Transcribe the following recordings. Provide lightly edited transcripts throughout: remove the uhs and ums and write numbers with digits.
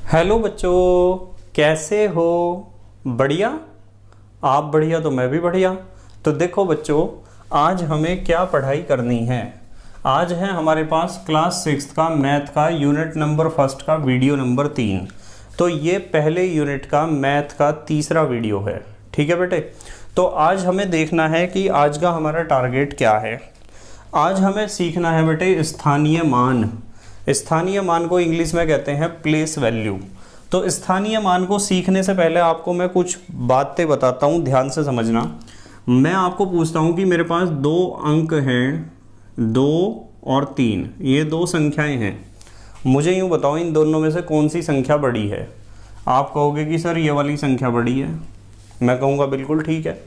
Hello बच्चों, कैसे हो? बढ़िया। आप बढ़िया तो मैं भी बढ़िया। तो देखो बच्चों, आज हमें क्या पढ़ाई करनी है। आज है हमारे पास क्लास 6 का मैथ का यूनिट नंबर फर्स्ट का वीडियो नंबर 3। तो ये पहले यूनिट का मैथ का तीसरा वीडियो है। ठीक है बेटे। तो आज हमें देखना है कि आज का हमारा टारगेट क्या है। आज हमें सीखना है बेटे स्थानीय मान। स्थानीय मान को इंग्लिश में कहते हैं प्लेस वैल्यू। तो स्थानीय मान को सीखने से पहले आपको मैं कुछ बातें बताता हूँ, ध्यान से समझना। मैं आपको पूछता हूँ कि मेरे पास दो अंक हैं, 2 और 3, ये दो संख्याएं हैं। मुझे यूँ बताओ इन दोनों में से कौन सी संख्या बड़ी है। आप कहोगे कि सर ये वाली संख्या बड़ी है। मैं कहूँगा बिल्कुल ठीक है।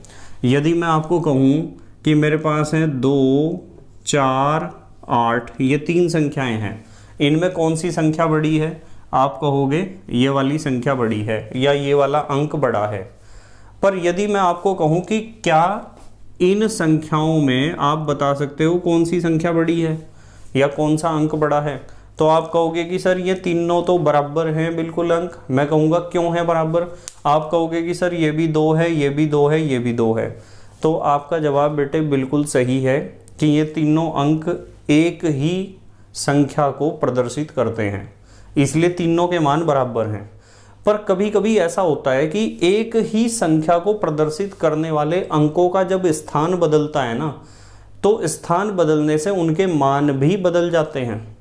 यदि मैं आपको कहूँ कि मेरे पास है 2, 4, 8, ये 3 संख्याएं हैं, इनमें कौन सी संख्या बड़ी है? आप कहोगे ये वाली संख्या बड़ी है या ये वाला अंक बड़ा है। पर यदि मैं आपको कहूँ कि क्या इन संख्याओं में आप बता सकते हो कौन सी संख्या बड़ी है या कौन सा अंक बड़ा है, तो आप कहोगे कि सर ये तीनों तो बराबर हैं बिल्कुल अंक। मैं कहूँगा क्यों है बराबर? आप कहोगे कि सर ये भी 2 है, ये भी 2 है, ये भी 2 है। तो आपका जवाब बेटे बिल्कुल सही है कि ये तीनों अंक एक ही संख्या को प्रदर्शित करते हैं, इसलिए तीनों के मान बराबर हैं। पर कभी कभी ऐसा होता है कि एक ही संख्या को प्रदर्शित करने वाले अंकों का जब स्थान बदलता है ना, तो स्थान बदलने से उनके मान भी बदल जाते हैं।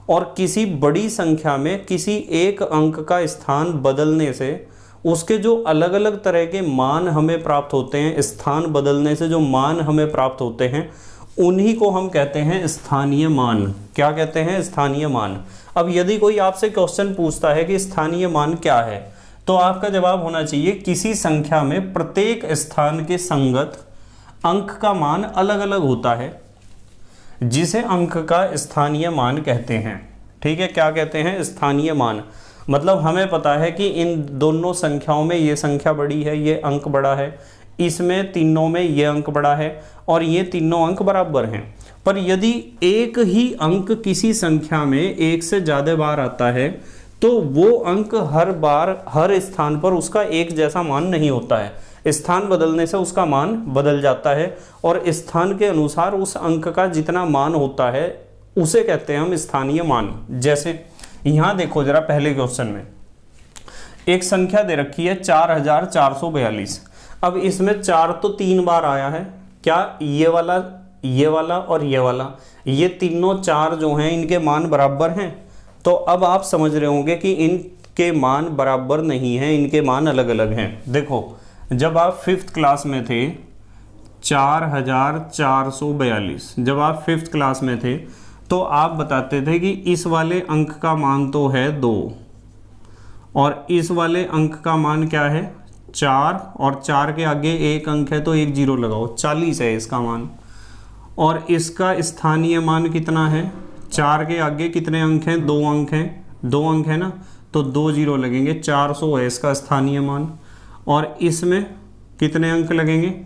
और किसी बड़ी संख्या में किसी एक अंक का स्थान बदलने से उसके जो अलग अलग तरह के मान हमें प्राप्त होते हैं, स्थान बदलने से जो मान हमें प्राप्त होते हैं, उन्हीं को हम कहते हैं स्थानीय मान। क्या कहते हैं? स्थानीय मान। अब यदि कोई आपसे क्वेश्चन पूछता है कि स्थानीय मान क्या है, तो आपका जवाब होना चाहिए किसी संख्या में प्रत्येक स्थान के संगत अंक का मान अलग अलग होता है, जिसे अंक का स्थानीय मान कहते हैं। ठीक है, क्या कहते हैं? स्थानीय मान। मतलब हमें पता है कि इन दोनों संख्याओं में ये संख्या बड़ी है, ये अंक बड़ा है, इसमें तीनों में ये अंक बड़ा है और ये तीनों अंक बराबर हैं। पर यदि एक ही अंक किसी संख्या में एक से ज़्यादा बार आता है, तो वो अंक हर बार हर स्थान पर उसका एक जैसा मान नहीं होता है। स्थान बदलने से उसका मान बदल जाता है और स्थान के अनुसार उस अंक का जितना मान होता है उसे कहते हैं हम स्थानीय मान। जैसे यहाँ देखो जरा, पहले क्वेश्चन में एक संख्या दे रखी है 4442। अब इसमें 4 तो 3 बार आया है। क्या ये वाला और ये वाला, ये तीनों 4 जो हैं इनके मान बराबर हैं? तो अब आप समझ रहे होंगे कि इनके मान बराबर नहीं हैं, इनके मान अलग अलग हैं। देखो, जब आप 5th क्लास में थे, 4442, जब आप 5th क्लास में थे तो आप बताते थे कि इस वाले अंक का मान तो है 2 और इस वाले अंक का मान क्या है? 4, और 4 के आगे एक अंक है तो एक 0 लगाओ, 40 है इसका मान। और इसका स्थानीय मान कितना है? 4 के आगे कितने अंक हैं? 2 अंक हैं, 2 अंक है ना, तो 2 0 लगेंगे, 400 है इसका स्थानीय मान। और इसमें कितने अंक लगेंगे?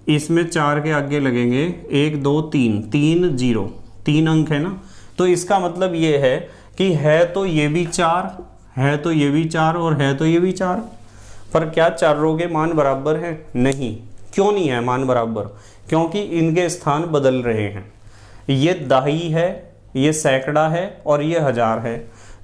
इसमें 4 के आगे लगेंगे 1 2 3, 3 0, 3 अंक है ना। तो इसका मतलब ये है कि है तो ये भी 4, है तो ये भी 4 और है तो ये भी 4। पर क्या चारों के मान बराबर हैं? नहीं। क्यों नहीं है मान बराबर? क्योंकि इनके स्थान बदल रहे हैं। ये दहाई है, ये सैकड़ा है और ये हजार है।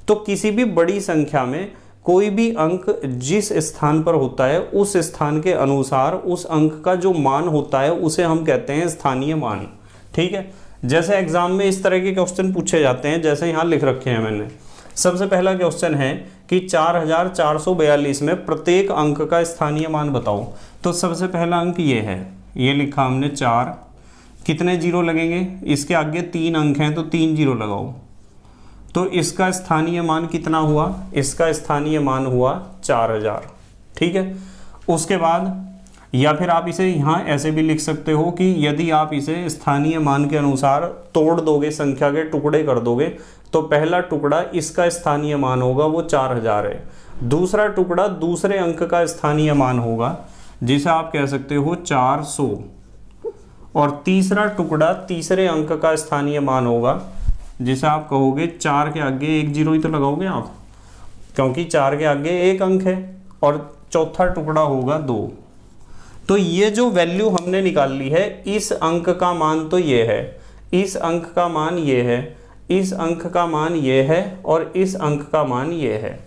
तो किसी भी बड़ी संख्या में कोई भी अंक जिस स्थान पर होता है उस स्थान के अनुसार उस अंक का जो मान होता है उसे हम कहते हैं स्थानीय मान। ठीक है। जैसे एग्जाम में इस तरह के क्वेश्चन पूछे जाते हैं, जैसे यहाँ लिख रखे हैं मैंने। सबसे पहला क्वेश्चन है कि 4442 में प्रत्येक अंक का स्थानीय मान बताओ। तो सबसे पहला अंक ये है, ये लिखा हमने 4, कितने 0 लगेंगे? इसके आगे 3 अंक हैं तो 3 0 लगाओ। तो इसका स्थानीय मान कितना हुआ? इसका स्थानीय मान हुआ 4000। ठीक है। उसके बाद या फिर आप इसे यहाँ ऐसे भी लिख सकते हो कि यदि आप इसे स्थानीय मान के अनुसार तोड़ दोगे, संख्या के टुकड़े कर दोगे, तो पहला टुकड़ा इसका स्थानीय मान होगा वो 4000 है। दूसरा टुकड़ा दूसरे अंक का स्थानीय मान होगा जिसे आप कह सकते हो 400, और तीसरा टुकड़ा तीसरे अंक का स्थानीय मान होगा जिसे आप कहोगे 4 के आगे एक 0 ही तो लगाओगे आप, क्योंकि 4 के आगे 1 अंक है और चौथा टुकड़ा होगा 2। तो ये जो वैल्यू हमने निकाल ली है, इस अंक का मान तो ये है, इस अंक का मान ये है, इस अंक का मान ये है और इस अंक का मान ये है।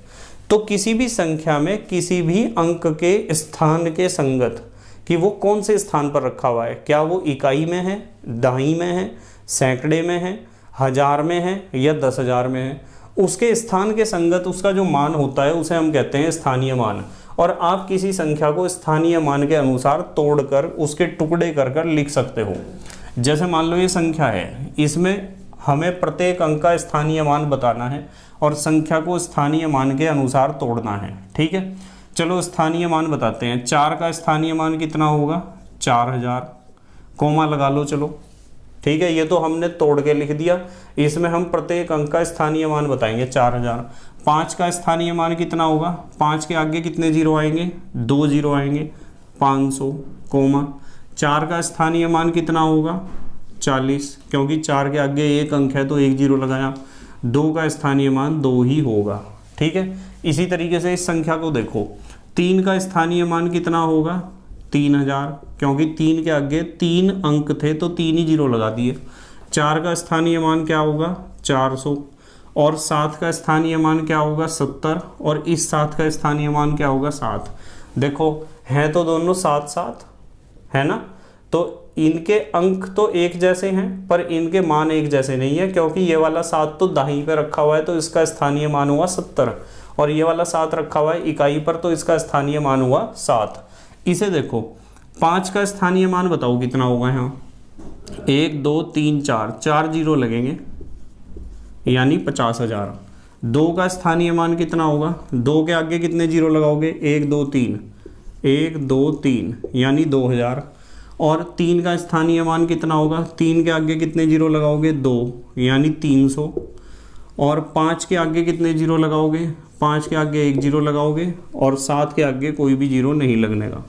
तो किसी भी संख्या में किसी भी अंक के स्थान के संगत कि वो कौन से स्थान पर रखा हुआ है, क्या वो इकाई में है, दहाई में है, सैकड़े में है, हजार में है या 10,000 में है, उसके स्थान के संगत उसका जो मान होता है उसे हम कहते हैं स्थानीय मान। और आप किसी संख्या को स्थानीय मान के अनुसार तोड़कर उसके टुकड़े कर कर लिख सकते हो। जैसे मान लो ये संख्या है, इसमें हमें प्रत्येक अंक का स्थानीय मान बताना है और संख्या को स्थानीय मान के अनुसार तोड़ना है। ठीक है, चलो स्थानीय मान बताते हैं। 4 का स्थानीय मान कितना होगा? 4000, कोमा लगा लो। चलो ठीक है, ये तो हमने तोड़ के लिख दिया। इसमें हम प्रत्येक अंक का स्थानीय मान बताएंगे 4000। 5 का स्थानीय मान कितना होगा? 5 के आगे कितने जीरो आएंगे? 2 जीरो आएंगे, 500, कोमा। 4 का स्थानीय मान कितना होगा? 40, क्योंकि 4 के आगे 1 अंक है तो 1 जीरो लगाया। 2 का स्थानीय मान 2 ही होगा। ठीक है, इसी तरीके से इस संख्या को देखो। 3 का स्थानीय मान कितना होगा? 3000, क्योंकि 3 के आगे 3 अंक थे तो 3 ही जीरो लगा दिए। 4 का स्थानीय मान क्या होगा? 400, और 7 का स्थानीय मान क्या होगा? 70, और इस 7 का स्थानीय मान क्या होगा? 7। देखो हैं तो दोनों 7 7 है ना, तो इनके अंक तो एक जैसे हैं पर इनके मान एक जैसे नहीं है, क्योंकि ये वाला 7 तो दाहिनी पे रखा हुआ है तो इसका स्थानीय मान हुआ 70, और ये वाला 7 रखा हुआ है इकाई पर तो इसका स्थानीय मान हुआ 7। इसे देखो, 5 का स्थानीय मान बताओ कितना होगा? यहाँ 1 2 3 4, 4 जीरो लगेंगे यानी 50,000। 2 का स्थानीय मान कितना होगा? 2 के आगे कितने जीरो लगाओगे? 1 2 3, 1 2 3 यानी 2000। और 3 का स्थानीय मान कितना होगा? 3 के आगे कितने जीरो लगाओगे? 2 यानी 300। और 5 के आगे कितने जीरो लगाओगे? 5 के आगे 1 जीरो लगाओगे और 7 के आगे कोई भी जीरो नहीं लगने का।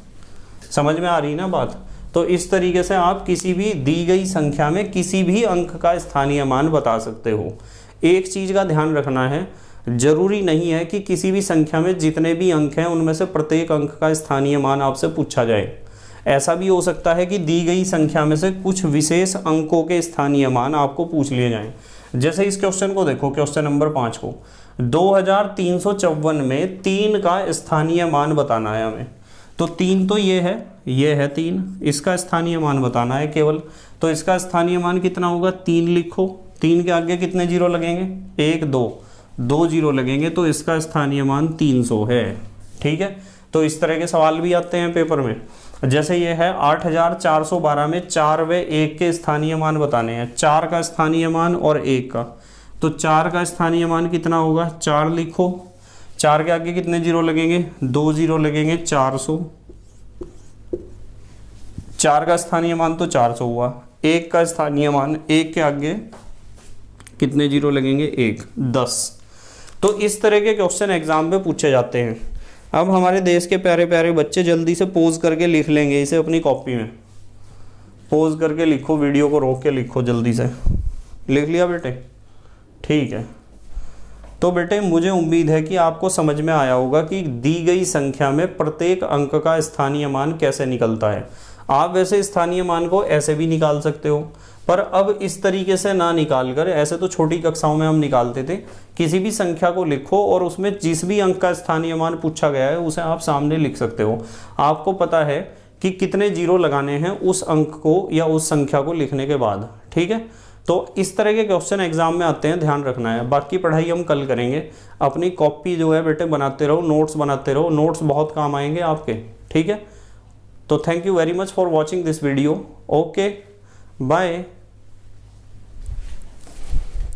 समझ में आ रही ना बात? तो इस तरीके से आप किसी भी दी गई संख्या में किसी भी अंक का स्थानीय मान बता सकते हो। एक चीज़ का ध्यान रखना है, जरूरी नहीं है कि किसी भी संख्या में जितने भी अंक हैं उनमें से प्रत्येक अंक का स्थानीय मान आपसे पूछा जाए। ऐसा भी हो सकता है कि दी गई संख्या में से कुछ विशेष अंकों के स्थानीय मान आपको पूछ लिए जाएं। जैसे इस क्वेश्चन को देखो, क्वेश्चन नंबर 5 को, 2354 में 3 का स्थानीय मान बताना है हमें। तो 3 तो ये है 3, इसका स्थानीय मान बताना है केवल। तो इसका स्थानीय मान कितना होगा? 3 लिखो। 3 के आगे कितने जीरो लगेंगे? 1 2, 2 जीरो लगेंगे तो इसका स्थानीय मान 300 है। ठीक है, तो इस तरह के सवाल भी आते हैं पेपर में। जैसे ये है 8412 में 4 व 1 के स्थानीय मान बताने हैं। 4 का स्थानीय मान और 1 का, तो 4 का स्थानीय मान कितना होगा? 4 लिखो। 4 के आगे कितने जीरो लगेंगे? 2 जीरो लगेंगे, 400। 4 का स्थानीय मान तो 400 हुआ। 1 का स्थानीय मान, 1 के आगे कितने जीरो लगेंगे? 1 10। तो इस तरह के क्वेश्चन एग्जाम में पूछे जाते हैं। अब हमारे देश के प्यारे प्यारे बच्चे जल्दी से पोज करके लिख लेंगे इसे अपनी कॉपी में। पोज करके लिखो, वीडियो को रोक के लिखो, जल्दी से लिख लिया बेटे? ठीक है, तो बेटे मुझे उम्मीद है कि आपको समझ में आया होगा कि दी गई संख्या में प्रत्येक अंक का स्थानीय मान कैसे निकलता है। आप वैसे स्थानीय मान को ऐसे भी निकाल सकते हो, पर अब इस तरीके से ना निकाल कर, ऐसे तो छोटी कक्षाओं में हम निकालते थे, किसी भी संख्या को लिखो और उसमें जिस भी अंक का स्थानीय मान पूछा गया है उसे आप सामने लिख सकते हो। आपको पता है कि कितने जीरो लगाने हैं उस अंक को या उस संख्या को लिखने के बाद। ठीक है, तो इस तरह के क्वेश्चन एग्जाम में आते हैं, ध्यान रखना है। बाकी पढ़ाई हम कल करेंगे। अपनी कॉपी जो है बेटे बनाते रहो, नोट्स बनाते रहो, नोट्स बहुत काम आएंगे आपके। ठीक है, तो thank you very much for watching this video. Okay, bye.